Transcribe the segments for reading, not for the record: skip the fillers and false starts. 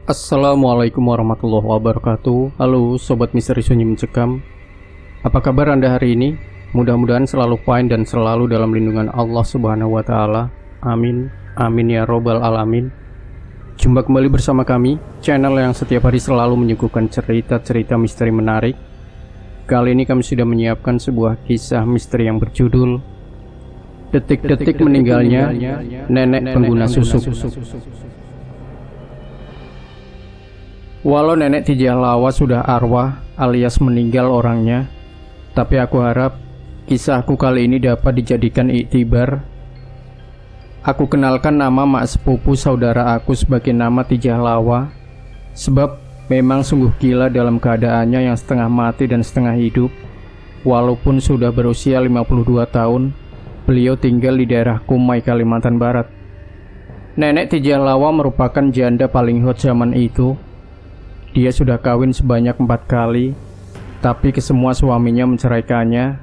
Assalamualaikum warahmatullahi wabarakatuh. Halo Sobat Misteri Sunyi Mencekam. Apa kabar Anda hari ini? Mudah-mudahan selalu fine dan selalu dalam lindungan Allah Subhanahu wa Ta'ala. Amin. Amin ya Robbal Alamin. Jumpa kembali bersama kami, channel yang setiap hari selalu menyuguhkan cerita-cerita misteri menarik. Kali ini kami sudah menyiapkan sebuah kisah misteri yang berjudul Detik-detik meninggalnya nenek pengguna susu. Walau nenek Tijalawa sudah arwah alias meninggal orangnya, tapi aku harap kisahku kali ini dapat dijadikan iktibar. Aku kenalkan nama mak sepupu saudara aku sebagai nama Tijalawa, sebab memang sungguh gila dalam keadaannya yang setengah mati dan setengah hidup. Walaupun sudah berusia 52 tahun, beliau tinggal di daerah Kumai, Kalimantan Barat. Nenek Tijalawa merupakan janda paling hot zaman itu. Dia sudah kawin sebanyak 4 kali, tapi kesemua suaminya menceraikannya.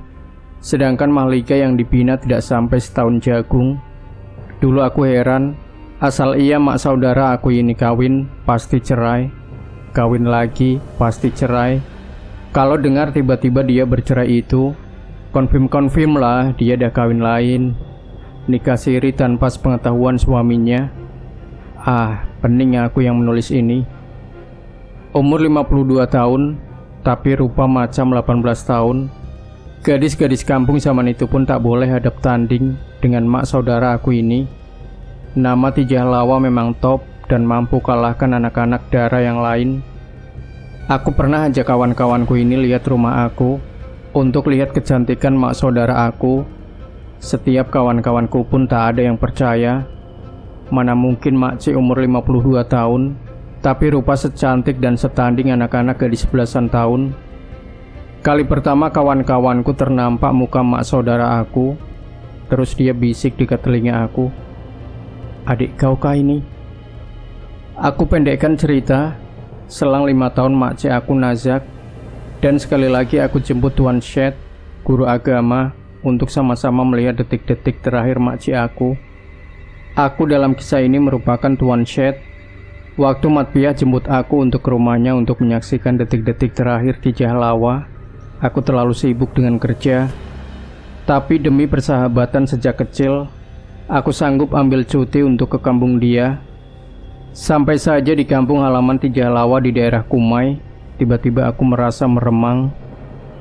Sedangkan Mahlika yang dibina tidak sampai setahun jagung. Dulu aku heran, asal iya mak saudara aku ini kawin, pasti cerai. Kawin lagi, pasti cerai. Kalau dengar tiba-tiba dia bercerai itu, konfirm lah dia dah kawin lain. Nikah siri tanpa sepengetahuan suaminya. Pening aku yang menulis ini. Umur 52 tahun, tapi rupa macam 18 tahun. Gadis-gadis kampung zaman itu pun tak boleh hadap tanding dengan mak saudara aku ini. Nama Tijalawa memang top dan mampu kalahkan anak-anak darah yang lain. Aku pernah ajak kawan-kawanku ini lihat rumah aku untuk lihat kecantikan mak saudara aku. Setiap kawan-kawanku pun tak ada yang percaya. Mana mungkin makcik umur 52 tahun tapi rupa secantik dan setanding anak-anak gadis belasan tahun. Kali pertama kawan-kawanku ternampak muka mak saudara aku. Terus dia bisik dekat telinga aku, "Adik kau kah ini?" Aku pendekkan cerita. Selang 5 tahun makcik aku nazak, dan sekali lagi aku jemput Tuan Syed, guru agama, untuk sama-sama melihat detik-detik terakhir makcik aku. Aku dalam kisah ini merupakan Tuan Syed. Waktu Matpiah jemput aku untuk ke rumahnya untuk menyaksikan detik-detik terakhir Tijalawa, aku terlalu sibuk dengan kerja. Tapi demi persahabatan sejak kecil, aku sanggup ambil cuti untuk ke kampung dia. Sampai saja di kampung halaman Tijalawa di daerah Kumai, tiba-tiba aku merasa meremang.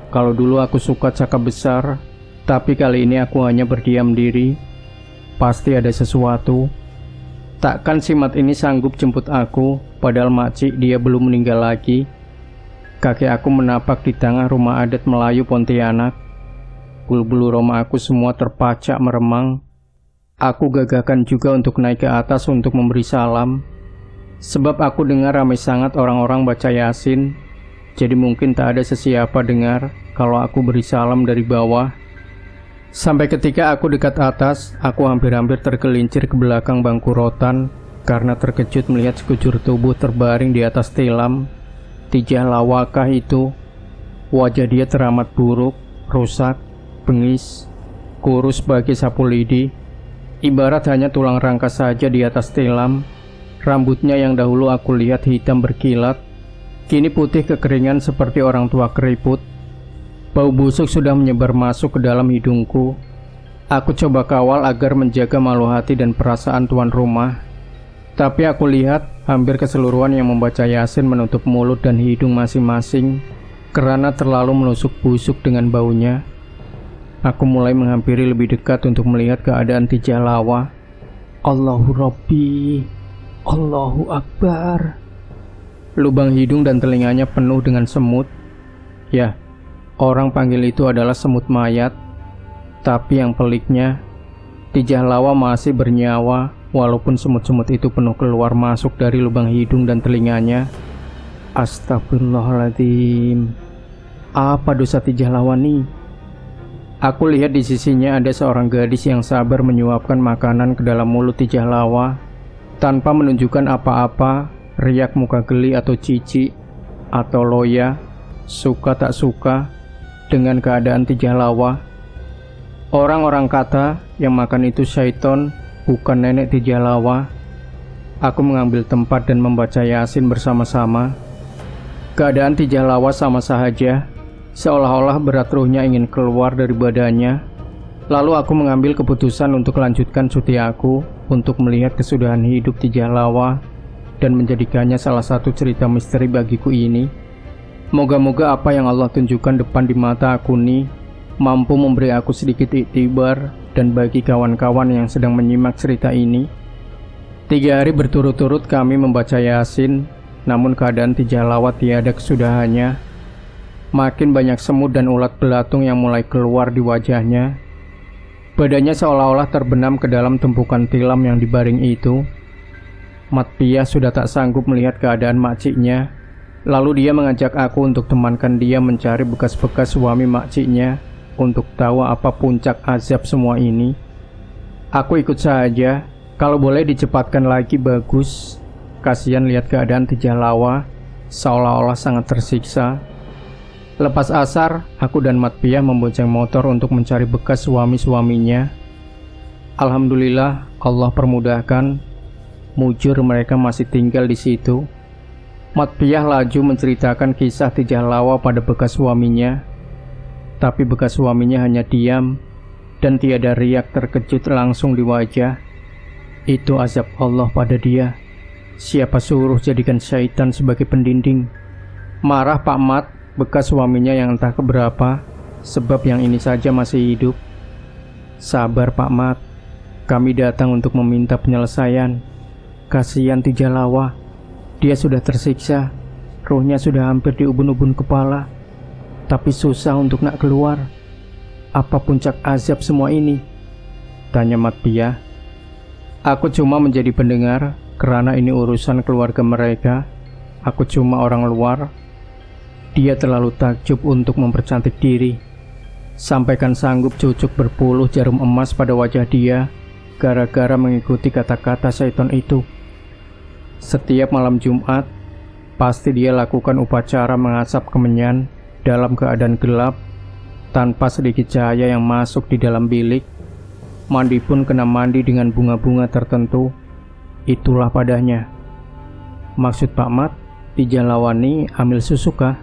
Kalau dulu aku suka cakap besar, tapi kali ini aku hanya berdiam diri. Pasti ada sesuatu. Takkan si Mat ini sanggup jemput aku, padahal makcik dia belum meninggal lagi. Kakek aku menapak di tengah rumah adat Melayu Pontianak. Bulu-bulu roma aku semua terpacak meremang. Aku gagahkan juga untuk naik ke atas untuk memberi salam. Sebab aku dengar ramai sangat orang-orang baca Yasin. Jadi mungkin tak ada sesiapa dengar kalau aku beri salam dari bawah. Sampai ketika aku dekat atas, aku hampir-hampir tergelincir ke belakang bangku rotan karena terkejut melihat sekujur tubuh terbaring di atas tilam. Tijalawakah itu? Wajah dia teramat buruk, rusak, bengis, kurus bagi sapu lidi. Ibarat hanya tulang rangka saja di atas tilam. Rambutnya yang dahulu aku lihat hitam berkilat, kini putih kekeringan seperti orang tua keriput. Bau busuk sudah menyebar masuk ke dalam hidungku. Aku coba kawal agar menjaga malu hati dan perasaan tuan rumah. Tapi aku lihat hampir keseluruhan yang membaca Yasin menutup mulut dan hidung masing-masing karena terlalu menusuk busuk dengan baunya. Aku mulai menghampiri lebih dekat untuk melihat keadaan Tijalawa. Allahu Rabbi, Allahu Akbar. Lubang hidung dan telinganya penuh dengan semut. Ya, orang panggil itu adalah semut mayat. Tapi yang peliknya, Tijalawa masih bernyawa walaupun semut-semut itu penuh keluar masuk dari lubang hidung dan telinganya. Astagfirullahaladzim. Apa dosa Tijalawa nih? Aku lihat di sisinya ada seorang gadis yang sabar menyuapkan makanan ke dalam mulut Tijalawa tanpa menunjukkan apa-apa, riak muka geli atau cici atau loya, suka tak suka dengan keadaan Tijalawa. Orang-orang kata yang makan itu syaiton, bukan nenek Tijalawa. Aku mengambil tempat dan membaca Yasin bersama-sama. Keadaan Tijah Lawas sama saja, seolah-olah berat ruhnya ingin keluar dari badannya. Lalu aku mengambil keputusan untuk lanjutkan cuti aku untuk melihat kesudahan hidup Tijah Lawa dan menjadikannya salah satu cerita misteri bagiku ini. Moga-moga apa yang Allah tunjukkan depan di mata aku nih mampu memberi aku sedikit iktibar dan bagi kawan-kawan yang sedang menyimak cerita ini. 3 hari berturut-turut kami membaca Yasin, namun keadaan Tijah Lawa tiada kesudahannya. Makin banyak semut dan ulat belatung yang mulai keluar di wajahnya. Badannya seolah-olah terbenam ke dalam tumpukan tilam yang dibaring itu. Mat Piah sudah tak sanggup melihat keadaan makciknya. Lalu dia mengajak aku untuk temankan dia mencari bekas-bekas suami makciknya untuk tahu apa puncak azab semua ini. Aku ikut saja. Kalau boleh dicepatkan lagi bagus. Kasihan lihat keadaan Tijah Lawa, seolah-olah sangat tersiksa. Lepas asar, aku dan Mat Piah membonceng motor untuk mencari bekas suami-suaminya. Alhamdulillah, Allah permudahkan. Mujur mereka masih tinggal di situ. Mat Piah laju menceritakan kisah Tijah Lawa pada bekas suaminya. Tapi bekas suaminya hanya diam dan tiada riak terkejut langsung di wajah. Itu azab Allah pada dia. Siapa suruh jadikan syaitan sebagai pendinding? Marah Pak Mat, bekas suaminya yang entah keberapa, sebab yang ini saja masih hidup. Sabar Pak Mat, kami datang untuk meminta penyelesaian. Kasihan Tijah Lawa, dia sudah tersiksa, ruhnya sudah hampir di ubun-ubun kepala, tapi susah untuk nak keluar. Apa puncak azab semua ini? Tanya Mat Piah. Aku cuma menjadi pendengar, karena ini urusan keluarga mereka. Aku cuma orang luar. Dia terlalu takjub untuk mempercantik diri. Sampaikan sanggup cucuk berpuluh jarum emas pada wajah dia, gara-gara mengikuti kata-kata syaitan itu. Setiap malam Jumat, pasti dia lakukan upacara mengasap kemenyan dalam keadaan gelap, tanpa sedikit cahaya yang masuk di dalam bilik. Mandi pun kena mandi dengan bunga-bunga tertentu. Itulah padanya. Maksud Pak Mat, Tijah Lawa ni ambil susu kah?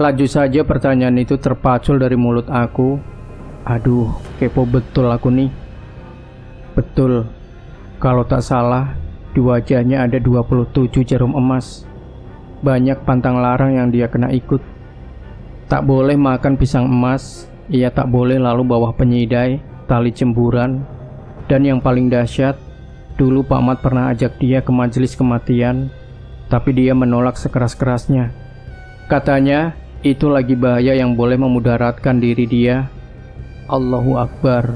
Laju saja pertanyaan itu terpacul dari mulut aku. Aduh, kepo betul aku nih. Betul. Kalau tak salah, di wajahnya ada 27 jarum emas. Banyak pantang larang yang dia kena ikut. Tak boleh makan pisang emas. Ia tak boleh lalu bawah penyidai, tali cemburan. Dan yang paling dahsyat, dulu Pak Mat pernah ajak dia ke majelis kematian, tapi dia menolak sekeras-kerasnya. Katanya, itu lagi bahaya yang boleh memudaratkan diri dia. Allahu Akbar.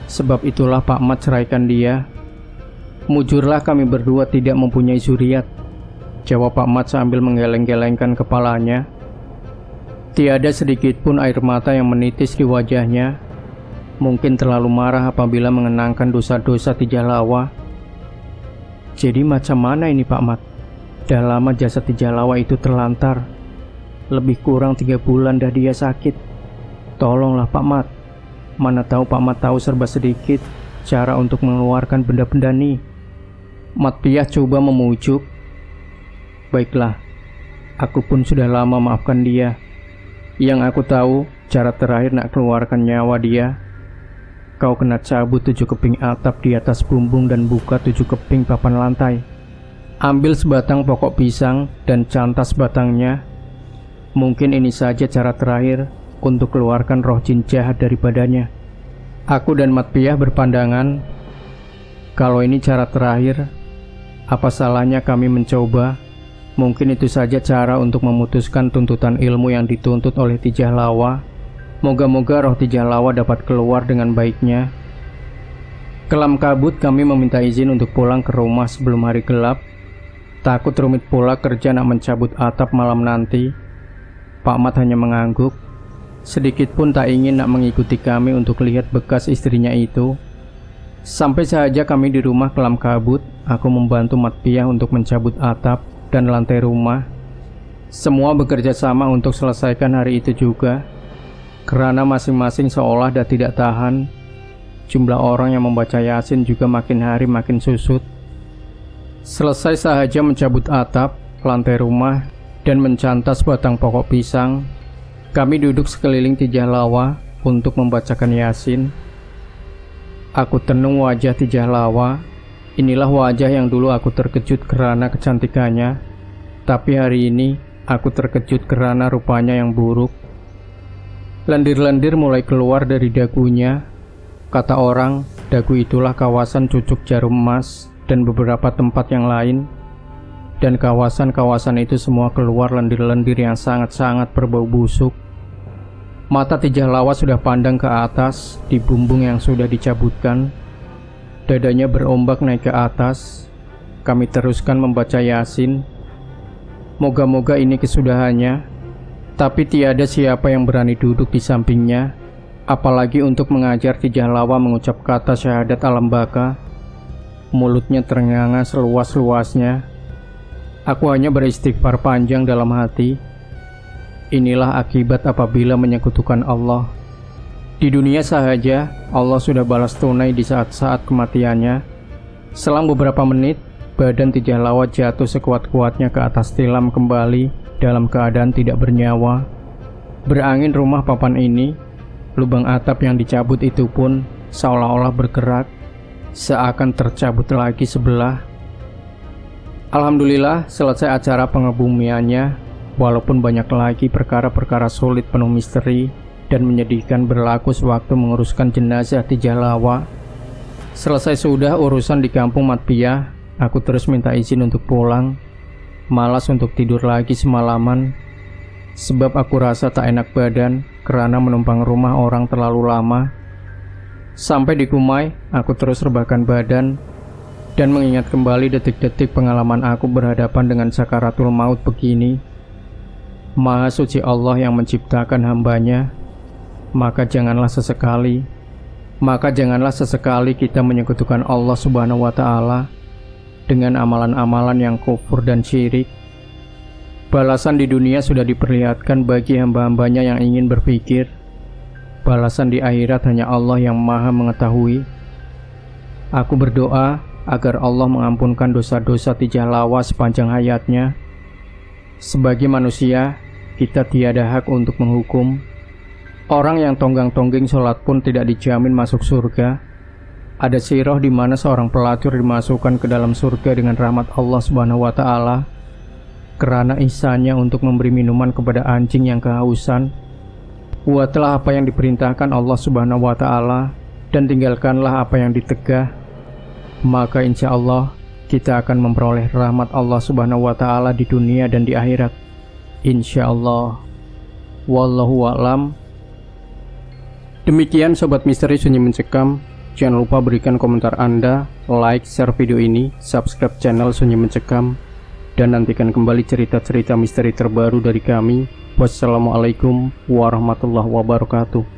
Sebab itulah Pak Mat ceraikan dia. Mujurlah kami berdua tidak mempunyai zuriat, jawab Pak Mat sambil menggeleng-gelengkan kepalanya. Tiada sedikit pun air mata yang menitis di wajahnya. Mungkin terlalu marah apabila mengenangkan dosa-dosa Tijah Lawa. Jadi macam mana ini Pak Mat? Dah lama jasad Tijah Lawa itu terlantar. Lebih kurang 3 bulan dah dia sakit. Tolonglah Pak Mat. Mana tahu Pak Mat tahu serba sedikit cara untuk mengeluarkan benda-benda nih. Mat Piah coba memujuk. Baiklah, aku pun sudah lama maafkan dia. Yang aku tahu, cara terakhir nak keluarkan nyawa dia, kau kena cabut 7 keping atap di atas bumbung dan buka 7 keping papan lantai. Ambil sebatang pokok pisang dan cantas batangnya. Mungkin ini saja cara terakhir untuk keluarkan roh jin jahat dari badannya. Aku dan Mat Piah berpandangan, kalau ini cara terakhir, apa salahnya kami mencoba? Mungkin itu saja cara untuk memutuskan tuntutan ilmu yang dituntut oleh Tijah Lawa. Moga-moga roh Tijah Lawa dapat keluar dengan baiknya. Kelam kabut kami meminta izin untuk pulang ke rumah sebelum hari gelap. Takut rumit pula kerja nak mencabut atap malam nanti. Pak Mat hanya mengangguk. Sedikit pun tak ingin nak mengikuti kami untuk lihat bekas istrinya itu. Sampai saja kami di rumah kelam kabut, aku membantu Mat Piah untuk mencabut atap dan lantai rumah. Semua bekerja sama untuk selesaikan hari itu juga. Kerana masing-masing seolah dah tidak tahan, jumlah orang yang membaca Yasin juga makin hari makin susut. Selesai sahaja mencabut atap, lantai rumah, dan mencantas batang pokok pisang, kami duduk sekeliling Tijalawa untuk membacakan Yasin. Aku tenung wajah Tijalawa. Inilah wajah yang dulu aku terkejut karena kecantikannya, tapi hari ini aku terkejut karena rupanya yang buruk. Lendir-lendir mulai keluar dari dagunya. Kata orang, dagu itulah kawasan cucuk jarum emas dan beberapa tempat yang lain. Dan kawasan-kawasan itu semua keluar lendir-lendir yang sangat-sangat berbau busuk. Mata Tijalawa sudah pandang ke atas di bumbung yang sudah dicabutkan. Dadanya berombak naik ke atas. Kami teruskan membaca Yasin. Moga-moga ini kesudahannya. Tapi tiada siapa yang berani duduk di sampingnya, apalagi untuk mengajar Tijalawa mengucap kata syahadat alam baka. Mulutnya ternganga seluas-luasnya. Aku hanya beristighfar panjang dalam hati. Inilah akibat apabila menyekutukan Allah. Di dunia sahaja, Allah sudah balas tunai di saat-saat kematiannya. Selang beberapa menit, badan Tijalawa jatuh sekuat-kuatnya ke atas tilam kembali dalam keadaan tidak bernyawa. Berangin rumah papan ini, lubang atap yang dicabut itu pun seolah-olah bergerak, seakan tercabut lagi sebelah. Alhamdulillah selesai acara pengebumiannya, walaupun banyak lagi perkara-perkara sulit penuh misteri dan menyedihkan berlaku sewaktu menguruskan jenazah Tijalawa. Selesai sudah urusan di kampung Matpiyah, aku terus minta izin untuk pulang. Malas untuk tidur lagi semalaman, sebab aku rasa tak enak badan karena menumpang rumah orang terlalu lama. Sampai di Kumai, aku terus rebahkan badan dan mengingat kembali detik-detik pengalaman aku berhadapan dengan sakaratul maut begini. Maha suci Allah yang menciptakan hambanya, maka janganlah sesekali kita menyekutukan Allah Subhanahu wa Ta'ala dengan amalan-amalan yang kufur dan syirik. Balasan di dunia sudah diperlihatkan bagi hamba-hambanya yang ingin berpikir. Balasan di akhirat hanya Allah yang maha mengetahui. Aku berdoa agar Allah mengampunkan dosa-dosa Tijalawa sepanjang hayatnya. Sebagai manusia, kita tiada hak untuk menghukum. Orang yang tonggang-tongging sholat pun tidak dijamin masuk surga. Ada sirah di mana seorang pelacur dimasukkan ke dalam surga dengan rahmat Allah Subhanahu wa Ta'ala karena ihsannya untuk memberi minuman kepada anjing yang kehausan. Buatlah apa yang diperintahkan Allah Subhanahu wa Ta'ala dan tinggalkanlah apa yang ditegah, maka insya Allah kita akan memperoleh rahmat Allah Subhanahu wa Ta'ala di dunia dan di akhirat, insya Allah. Wallahu a'lam. Demikian Sobat Misteri Sunyi Mencekam. Jangan lupa berikan komentar Anda, like, share video ini, subscribe channel Sunyi Mencekam, dan nantikan kembali cerita-cerita misteri terbaru dari kami. Wassalamualaikum warahmatullahi wabarakatuh.